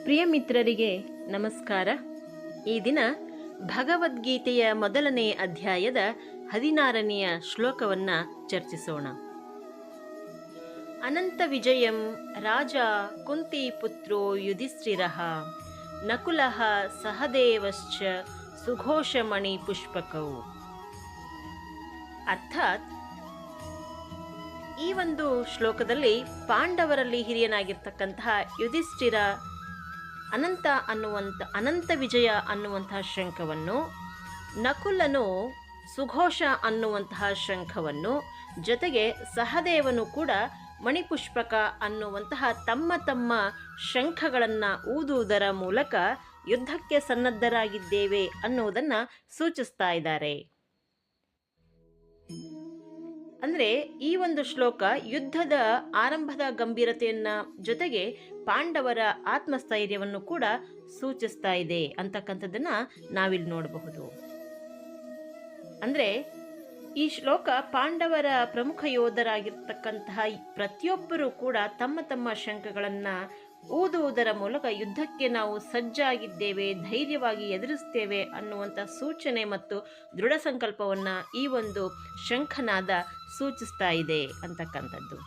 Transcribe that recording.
ಪ್ರಿಯ ಮಿತ್ರರಿಗೆ ನಮಸ್ಕಾರ. ಈ ದಿನ ಭಗವದ್ಗೀತೆಯ ಮೊದಲನೇ ಅಧ್ಯಾಯದ 16ನೆಯ ಶ್ಲೋಕವನ್ನು ಚರ್ಚಿಸೋಣ. ಅನಂತ ವಿಜಯಂ ರಾಜ ಕುಂತಿಪುತ್ರೋ ಯುಧಿಷ್ಠಿರಃ ನಕುಲಃ ಸಹದೇವಶ್ಚ ಸುಘೋಷಮಣಿ ಪುಷ್ಪಕೌ. ಅರ್ಥಾತ್ ಈ ಒಂದು ಶ್ಲೋಕದಲ್ಲಿ ಪಾಂಡವರಲ್ಲಿ ಹಿರಿಯನಾಗಿರ್ತಕ್ಕಂತಹ ಯುಧಿಷ್ಠಿರ ಅನಂತ ವಿಜಯ ಅನ್ನುವಂತಹ ಶಂಖವನ್ನು, ನಕುಲನು ಸುಘೋಷ ಅನ್ನುವಂತಹ ಶಂಖವನ್ನು, ಜೊತೆಗೆ ಸಹದೇವನು ಕೂಡ ಮಣಿಪುಷ್ಪಕ ಅನ್ನುವಂತಹ ತಮ್ಮ ತಮ್ಮ ಶಂಖಗಳನ್ನು ಊದುವುದರ ಮೂಲಕ ಯುದ್ಧಕ್ಕೆ ಸನ್ನದ್ಧರಾಗಿದ್ದೇವೆ ಅನ್ನುವುದನ್ನು ಸೂಚಿಸ್ತಾ ಇದ್ದಾರೆ. ಅಂದರೆ ಈ ಒಂದು ಶ್ಲೋಕ ಯುದ್ಧದ ಆರಂಭದ ಗಂಭೀರತೆಯನ್ನ ಜೊತೆಗೆ ಪಾಂಡವರ ಆತ್ಮಸ್ಥೈರ್ಯವನ್ನು ಕೂಡ ಸೂಚಿಸ್ತಾ ಇದೆ ಅಂತಕ್ಕಂಥದ್ದನ್ನ ನಾವಿಲ್ಲಿ ನೋಡಬಹುದು. ಅಂದರೆ ಈ ಶ್ಲೋಕ ಪಾಂಡವರ ಪ್ರಮುಖ ಯೋಧರಾಗಿರ್ತಕ್ಕಂತಹ ಪ್ರತಿಯೊಬ್ಬರೂ ಕೂಡ ತಮ್ಮ ತಮ್ಮ ಶಂಖಗಳನ್ನು ಊದುವುದರ ಮೂಲಕ ಯುದ್ಧಕ್ಕೆ ನಾವು ಸಜ್ಜಾಗಿದ್ದೇವೆ, ಧೈರ್ಯವಾಗಿ ಎದುರಿಸ್ತೇವೆ ಅನ್ನುವಂಥ ಸೂಚನೆ ಮತ್ತು ದೃಢ ಸಂಕಲ್ಪವನ್ನು ಈ ಒಂದು ಶಂಖನಾದ ಸೂಚಿಸ್ತಾ ಇದೆ ಅಂತಕ್ಕಂಥದ್ದು.